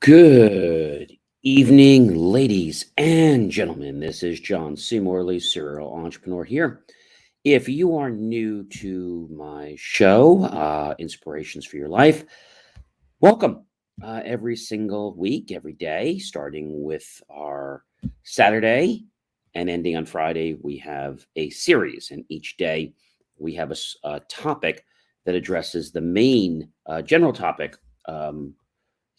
Good evening, ladies and gentlemen. This is John C. Morley, serial entrepreneur here. If you are new to my show, Inspirations for Your Life, welcome. Every single week, every day, starting with our Saturday and ending on Friday, we have a series. And each day, we have a topic that addresses the main general topic.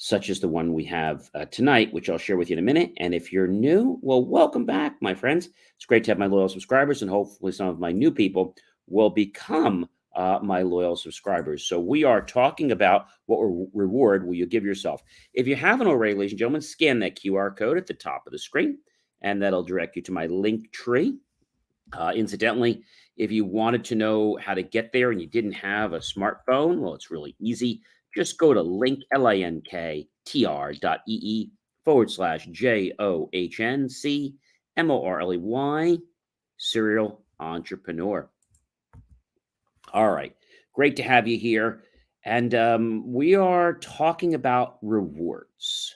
Such as the one we have tonight, which I'll share with you in a minute. And if you're new, well, welcome back, my friends. It's great to have my loyal subscribers, and hopefully some of my new people will become my loyal subscribers. So we are talking about what reward will you give yourself. If you haven't already, ladies and gentlemen, scan that QR code at the top of the screen, and that'll direct you to my link tree. Incidentally, if you wanted to know how to get there and you didn't have a smartphone, well, it's really easy. Just go to linktr.ee/JOHNCMORLEY, serial entrepreneur. All right. Great to have you here. And we are talking about rewards.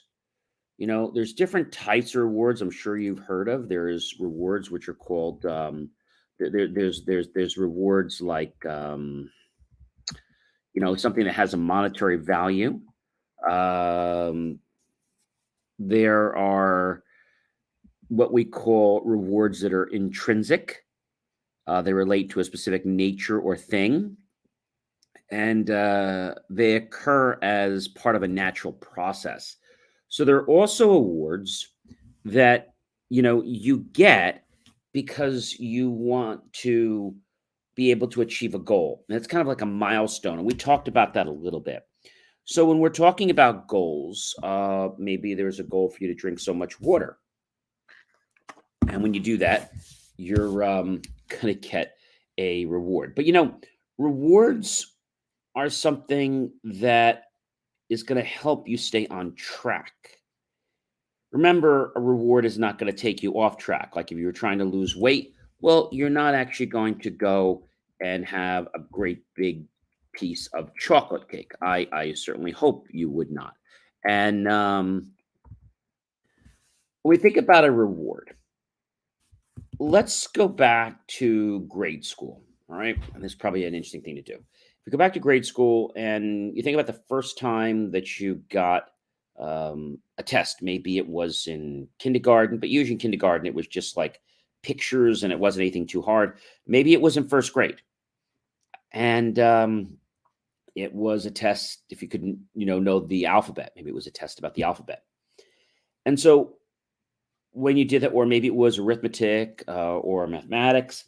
There's different types of rewards I'm sure you've heard of. There's rewards which are called there's rewards like something that has a monetary value. Um, there are what we call rewards that are intrinsic. They relate to a specific nature or thing, and they occur as part of a natural process. So there are also awards that you get because you want to be able to achieve a goal. And it's kind of like a milestone, and we talked about that a little bit. So when we're talking about goals, maybe there's a goal for you to drink so much water, and when you do that, you're going to get a reward. But rewards are something that is going to help you stay on track. Remember, a reward is not going to take you off track. Like if you were trying to lose weight, well, you're not actually going to go and have a great big piece of chocolate cake. I certainly hope you would not. And when we think about a reward, let's go back to grade school. All right. And this is probably an interesting thing to do. If you go back to grade school and you think about the first time that you got a test, maybe it was in kindergarten, but usually in kindergarten, it was just like pictures and it wasn't anything too hard. Maybe it was in first grade. And it was a test if you couldn't, know the alphabet. Maybe it was a test about the alphabet. And so when you did that, or maybe it was arithmetic or mathematics.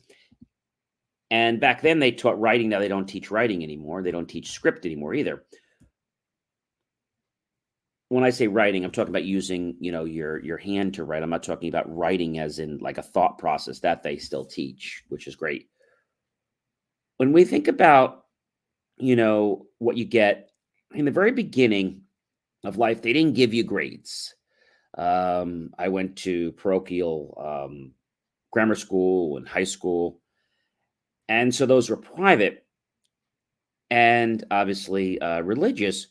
And back then they taught writing. Now they don't teach writing anymore. They don't teach script anymore either. When I say writing, I'm talking about using, your hand to write. I'm not talking about writing as in like a thought process that they still teach, which is great. When we think about, what you get in the very beginning of life, they didn't give you grades. I went to parochial grammar school and high school. And so those were private and obviously religious.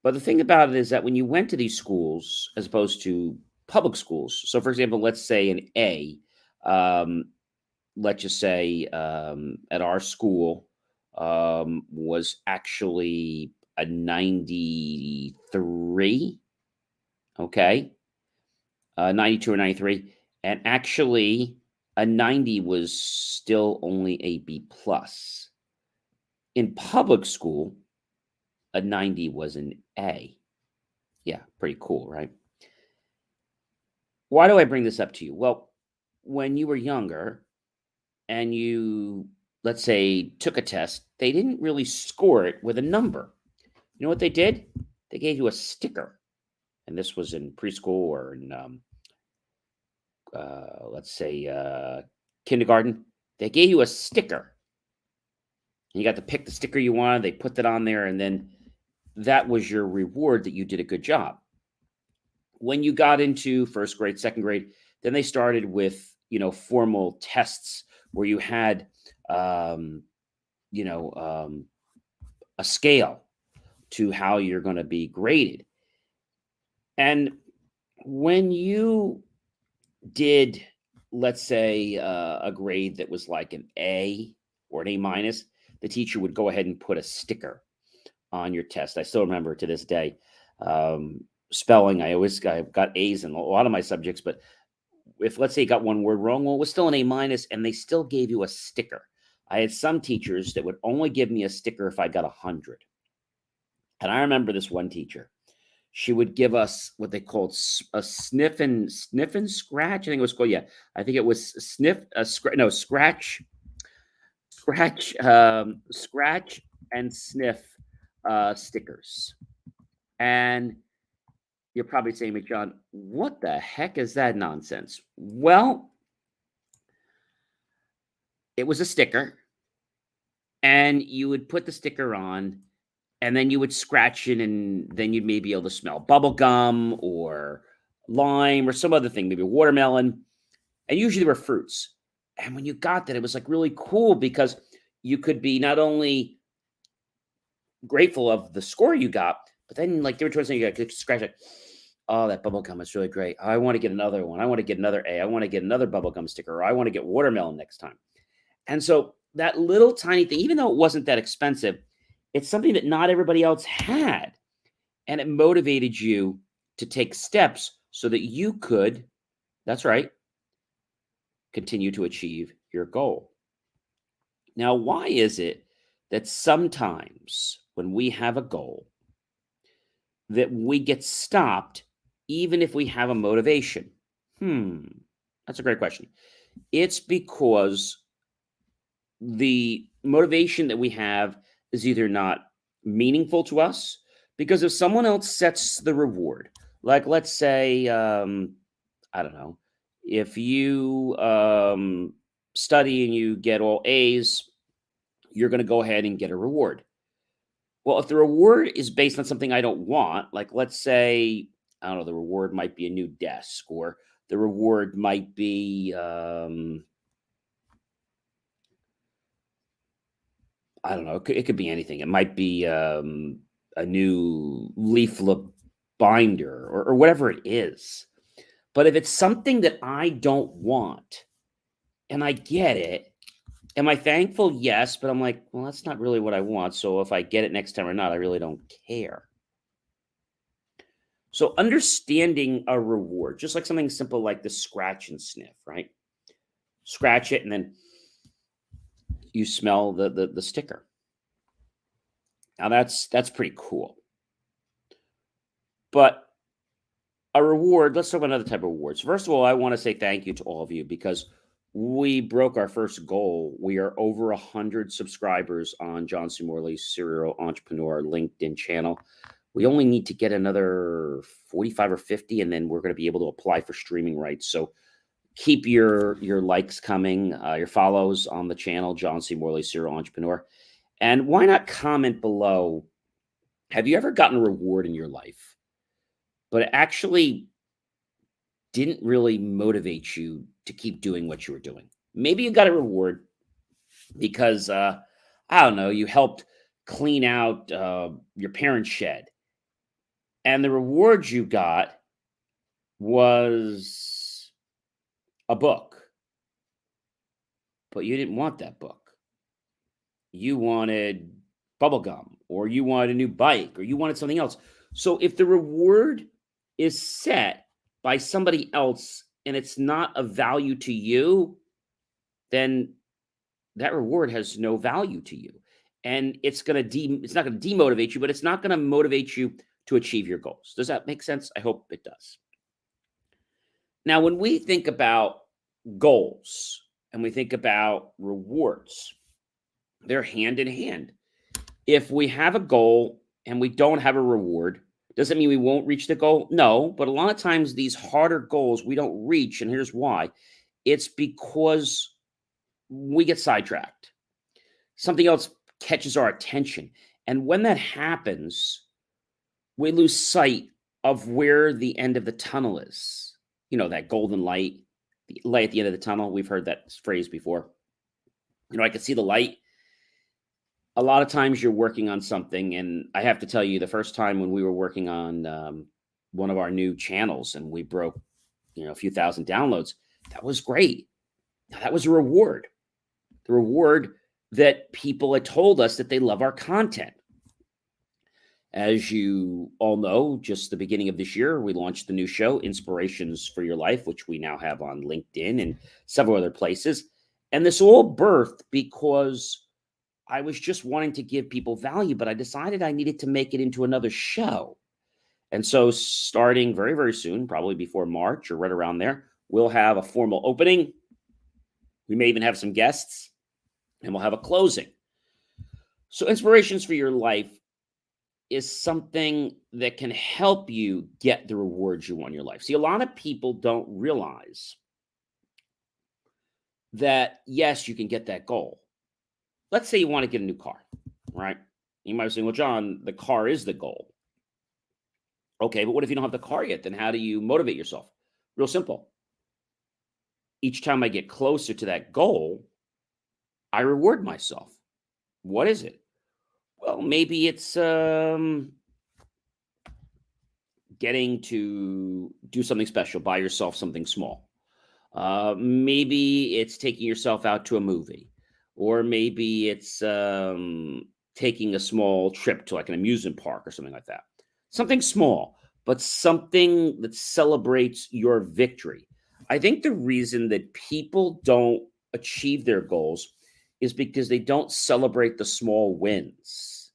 But the thing about it is that when you went to these schools, as opposed to public schools, so for example, let's say an A, um, let's just say at our school was actually a 93, okay, 92 or 93, and actually a 90 was still only a B plus. In public school, a 90 was an A. Yeah, pretty cool, right? Why do I bring this up to you? Well, when you were younger and you, let's say, took a test, they didn't really score it with a number. You know what they did? They gave you a sticker. And this was in preschool or in, let's say, kindergarten. They gave you a sticker. You got to pick the sticker you wanted. They put that on there, and then that was your reward that you did a good job. When you got into first grade, second grade, then they started with, formal tests where you had, um, you know, um, a scale to how you're going to be graded. And when you did, let's say, a grade that was like an A or an A minus, the teacher would go ahead and put a sticker on your test. I still remember to this day. Spelling, I got A's in a lot of my subjects, but if let's say you got one word wrong, well, it was still an A minus, and they still gave you a sticker. I had some teachers that would only give me a sticker if I got 100. And I remember this one teacher. She would give us what they called a sniff and scratch. I think it was called, yeah. I think it was scratch and sniff stickers. And you're probably saying, "McJohn, what the heck is that nonsense?" Well, it was a sticker, and you would put the sticker on, and then you would scratch it, and then you'd maybe be able to smell bubble gum or lime or some other thing, maybe watermelon. And usually they were fruits. And when you got that, it was like really cool because you could be not only grateful of the score you got, but then like there were times when you got to scratch like, oh, that bubble gum is really great. I want to get another one. I want to get another A. I want to get another bubble gum sticker. Or I want to get watermelon next time. And so that little tiny thing, even though it wasn't that expensive, it's something that not everybody else had. And it motivated you to take steps so that you could, that's right, continue to achieve your goal. Now, why is it that sometimes when we have a goal, that we get stopped even if we have a motivation? That's a great question. It's because the motivation that we have is either not meaningful to us, because if someone else sets the reward, like let's say, I don't know, if you study and you get all A's, you're going to go ahead and get a reward. Well, if the reward is based on something I don't want, like let's say, I don't know, the reward might be a new desk, or the reward might be, I don't know, it could be anything. It might be a new leaflet binder or whatever it is. But if it's something that I don't want and I get it, am I thankful? Yes, but I'm like, well, that's not really what I want. So if I get it next time or not, I really don't care. So understanding a reward, just like something simple like the scratch and sniff, right? Scratch it and then you smell the sticker. Now that's pretty cool. But a reward, let's talk about another type of rewards. First of all, I want to say thank you to all of you because we broke our first goal. We are over 100 subscribers on John C. Morley's Serial Entrepreneur LinkedIn channel. We only need to get another 45 or 50, and then we're going to be able to apply for streaming rights. So keep your likes coming, your follows on the channel, John C. Morley Serial Entrepreneur. And why not comment below? Have you ever gotten a reward in your life, but it actually didn't really motivate you to keep doing what you were doing? Maybe you got a reward because, I don't know, you helped clean out your parents' shed. And the reward you got was a book, but you didn't want that book. You wanted bubble gum, or you wanted a new bike, or you wanted something else. So if the reward is set by somebody else and it's not of value to you, then that reward has no value to you. And it's not going to demotivate you, but it's not going to motivate you to achieve your goals. Does that make sense? I hope it does. Now, when we think about goals and we think about rewards, they're hand in hand. If we have a goal and we don't have a reward, does it mean we won't reach the goal? No, but a lot of times these harder goals we don't reach, and here's why. It's because we get sidetracked. Something else catches our attention. And when that happens, we lose sight of where the end of the tunnel is. You know, that golden light, the light at the end of the tunnel. We've heard that phrase before. You know, I could see the light. A lot of times you're working on something, and I have to tell you, the first time when we were working on one of our new channels and we broke, a few thousand downloads. That was great. Now, that was a reward. The reward that people had told us that they love our content. As you all know, just the beginning of this year, we launched the new show, Inspirations for Your Life, which we now have on LinkedIn and several other places. And this all birthed because I was just wanting to give people value, but I decided I needed to make it into another show. And so starting very, very soon, probably before March or right around there, we'll have a formal opening. We may even have some guests, and we'll have a closing. So Inspirations for Your Life is something that can help you get the rewards you want in your life. See, a lot of people don't realize that, yes, you can get that goal. Let's say you want to get a new car, right? You might say, well, John, the car is the goal. Okay, but what if you don't have the car yet? Then how do you motivate yourself? Real simple. Each time I get closer to that goal, I reward myself. What is it? Well, maybe it's getting to do something special, buy yourself something small. Maybe it's taking yourself out to a movie, or maybe it's taking a small trip to like an amusement park or something like that. Something small, but something that celebrates your victory. I think the reason that people don't achieve their goals is because they don't celebrate the small wins.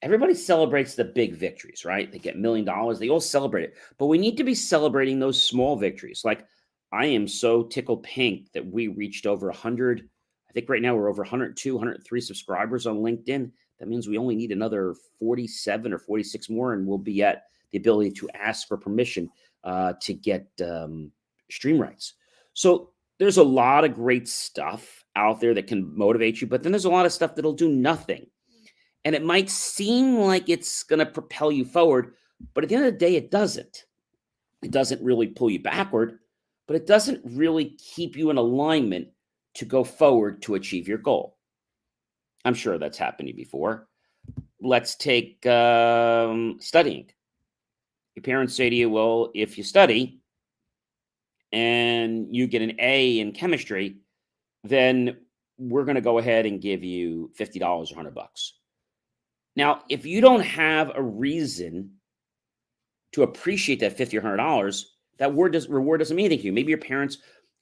Everybody celebrates the big victories, right? They get $1 million. They all celebrate it. But we need to be celebrating those small victories. Like, I am so tickled pink that we reached over 100. I think right now we're over 102, 103 subscribers on LinkedIn. That means we only need another 47 or 46 more, and we'll be at the ability to ask for permission to get stream rights. So there's a lot of great stuff out there that can motivate you, but then there's a lot of stuff that'll do nothing. And it might seem like it's going to propel you forward, but at the end of the day, it doesn't. It doesn't really pull you backward, but it doesn't really keep you in alignment to go forward to achieve your goal. I'm sure that's happened to you before. Let's take studying. Your parents say to you, well, if you study and you get an A in chemistry, then we're going to go ahead and give you $50 or $100. Now, if you don't have a reason to appreciate that $50 or $100, that reward doesn't mean anything to you. Maybe your parents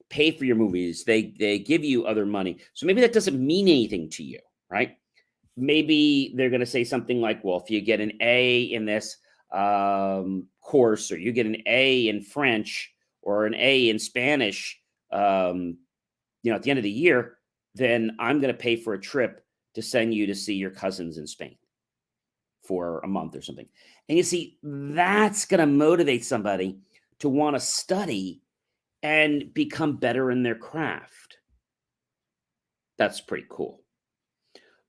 pay for your movies. They give you other money. So maybe that doesn't mean anything to you, right? Maybe they're going to say something like, well, if you get an A in this course, or you get an A in French or an A in Spanish, at the end of the year, then I'm going to pay for a trip to send you to see your cousins in Spain for a month or something. And you see, that's going to motivate somebody to want to study and become better in their craft. That's pretty cool.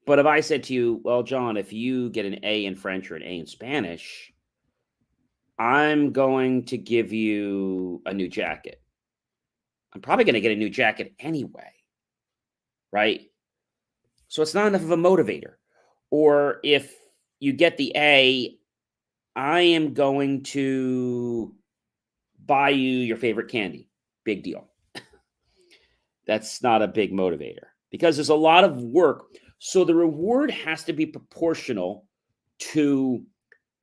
But if I said to you, well, John, if you get an A in French or an A in Spanish, I'm going to give you a new jacket. I'm probably going to get a new jacket anyway, right? So it's not enough of a motivator. Or if you get the A, I am going to buy you your favorite candy. Big deal. That's not a big motivator because there's a lot of work. So the reward has to be proportional to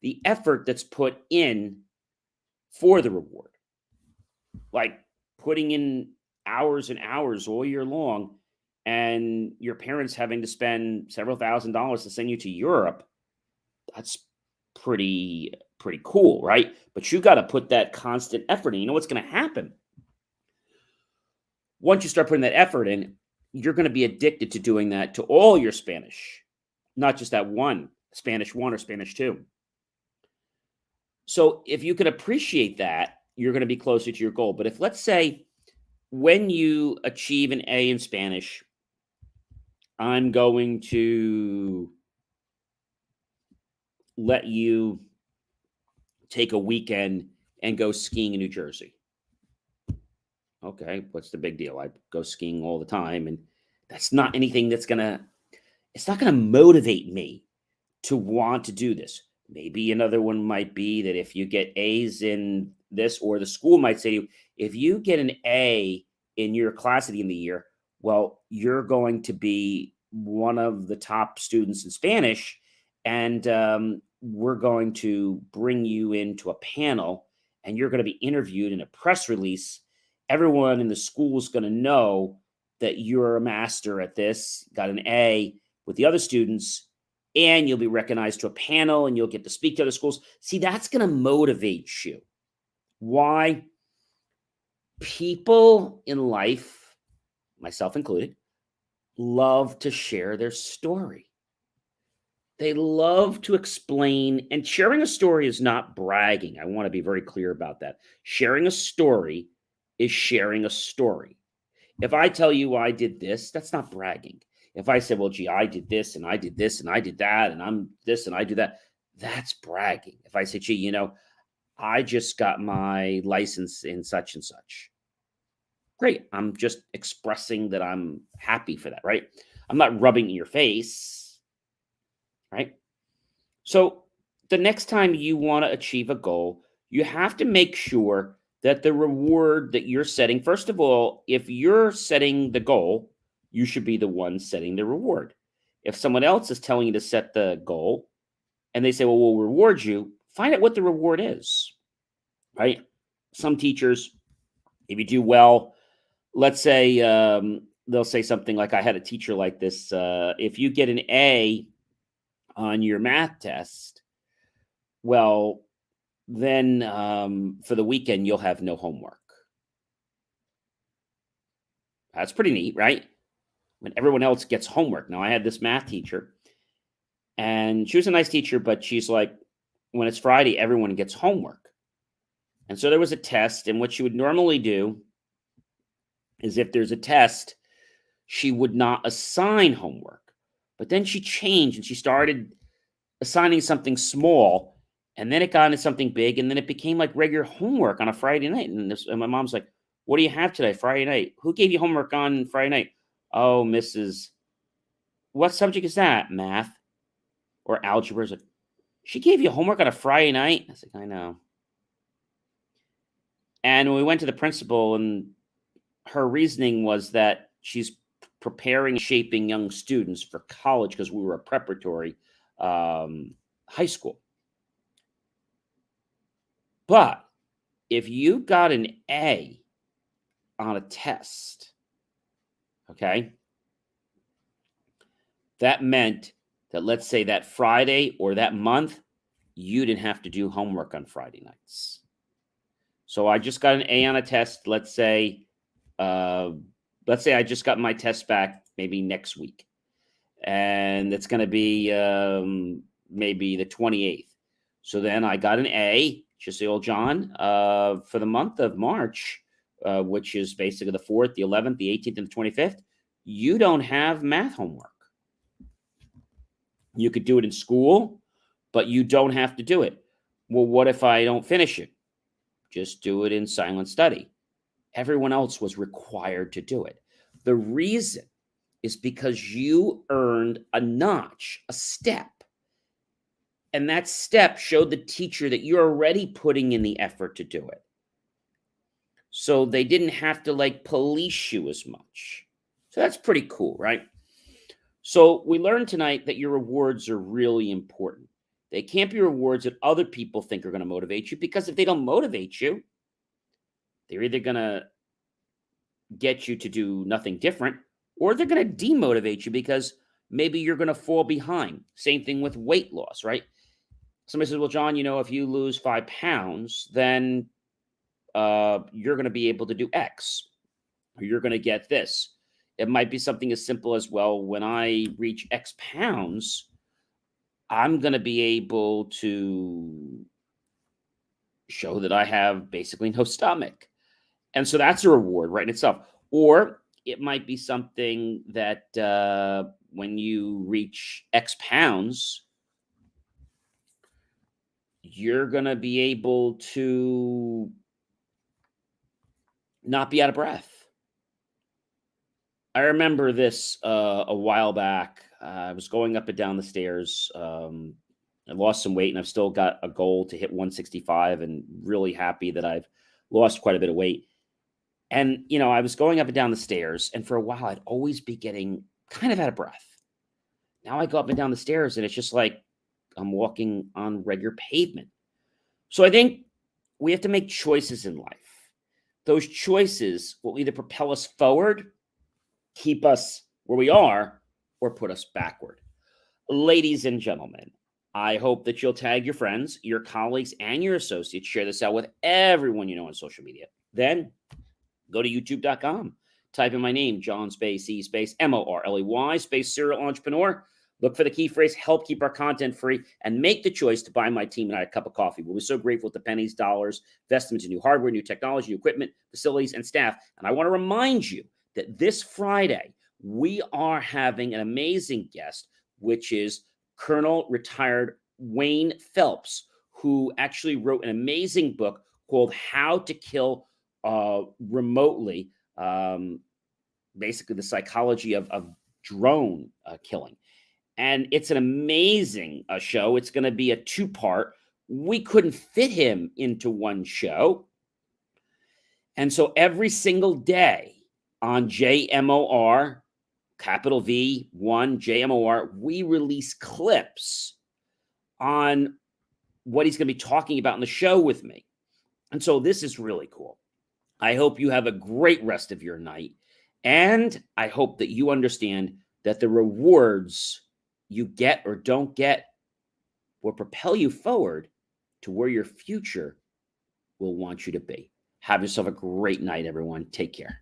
the effort that's put in for the reward. Like putting in hours and hours all year long, and your parents having to spend several $1,000s to send you to Europe. That's pretty cool, right? But you got to put that constant effort in. You know what's going to happen? Once you start putting that effort in, you're going to be addicted to doing that to all your Spanish, not just that one, Spanish 1 or Spanish 2. So if you can appreciate that, you're going to be closer to your goal. But if, let's say, when you achieve an A in Spanish, I'm going to let you take a weekend and go skiing in New Jersey. Okay, what's the big deal? I go skiing all the time, and that's not anything it's not going to motivate me to want to do this. Maybe another one might be that if you get A's in this, or the school might say to you, if you get an A in your class at the end of the year, well, you're going to be one of the top students in Spanish, and we're going to bring you into a panel, and you're going to be interviewed in a press release. Everyone in the school is going to know that you're a master at this, got an A with the other students, and you'll be recognized to a panel, and you'll get to speak to other schools. See, that's going to motivate you. Why? People in life, myself included, love to share their story. They love to explain, and sharing a story is not bragging. I want to be very clear about that. Sharing a story is sharing a story. If I tell you I did this, that's not bragging. If I say, well, gee, I did this and I did this and I did that and I'm this and I do that, that's bragging. If I say, gee, I just got my license in such and such. Great. I'm just expressing that I'm happy for that, right? I'm not rubbing in your face, right? So the next time you want to achieve a goal, you have to make sure that the reward that you're setting, first of all, if you're setting the goal, you should be the one setting the reward. If someone else is telling you to set the goal and they say, well, we'll reward you, find out what the reward is, right? Some teachers, if you do well, let's say they'll say something like, I had a teacher like this. If you get an A on your math test, well, then for the weekend, you'll have no homework. That's pretty neat, right? When everyone else gets homework. Now, I had this math teacher, and she was a nice teacher, but she's like, when it's Friday, everyone gets homework. And so there was a test, and what she would normally do is if there's a test, she would not assign homework. But then she changed and she started assigning something small, and then it got into something big, and then it became like regular homework on a Friday night. And my mom's like, "What do you have today, Friday night? Who gave you homework on Friday night?" "Oh, Mrs. What subject is that? Math or algebra?" Like, "She gave you homework on a Friday night?" I was like, "I know." And when we went to the principal, and her reasoning was that she's preparing, shaping young students for college because we were a preparatory high school. But if you got an A on a test, okay, that meant that, let's say, that Friday or that month, you didn't have to do homework on Friday nights. So I just got an A on a test. Uh, let's say I just got my test back maybe next week, and it's going to be maybe the 28th. So then I got an A, just say, old John, for the month of March, which is basically the 4th, the 11th, the 18th, and the 25th. You don't have math homework. You could do it in school, but you don't have to do it. Well, what if I don't finish it? Just do it in silent study. Everyone else was required to do it. The reason is because you earned a notch, a step. And that step showed the teacher that you're already putting in the effort to do it. So they didn't have to like police you as much. So that's pretty cool, right? So we learned tonight that your rewards are really important. They can't be rewards that other people think are going to motivate you, because if they don't motivate you, they're either going to get you to do nothing different, or they're going to demotivate you because maybe you're going to fall behind. Same thing with weight loss, right? Somebody says, well, John, if you lose 5 pounds, then you're going to be able to do X, or you're going to get this. It might be something as simple as, well, when I reach X pounds, I'm going to be able to show that I have basically no stomach. And so that's a reward right in itself. Or it might be something that when you reach X pounds, you're going to be able to not be out of breath. I remember this a while back. I was going up and down the stairs I lost some weight, and I've still got a goal to hit 165, and really happy that I've lost quite a bit of weight. And, I was going up and down the stairs, and for a while, I'd always be getting kind of out of breath. Now I go up and down the stairs, and it's just like I'm walking on regular pavement. So I think we have to make choices in life. Those choices will either propel us forward, keep us where we are, or put us backward. Ladies and gentlemen, I hope that you'll tag your friends, your colleagues, and your associates. Share this out with everyone you know on social media. Then go to youtube.com. Type in my name, John space E space Morley space serial entrepreneur. Look for the key phrase, help keep our content free, and make the choice to buy my team and I a cup of coffee. We'll be so grateful with the pennies, dollars, invest into new hardware, new technology, new equipment, facilities, and staff. And I want to remind you that this Friday, we are having an amazing guest, which is Colonel retired Wayne Phelps, who actually wrote an amazing book called How to Kill Remotely, basically the psychology of drone killing. And it's an amazing show. It's going to be a two-part. We couldn't fit him into one show. And so every single day on JMOR, capital V1, JMOR, we release clips on what he's going to be talking about in the show with me. And so this is really cool. I hope you have a great rest of your night. And I hope that you understand that the rewards you get or don't get will propel you forward to where your future will want you to be. Have yourself a great night, everyone. Take care.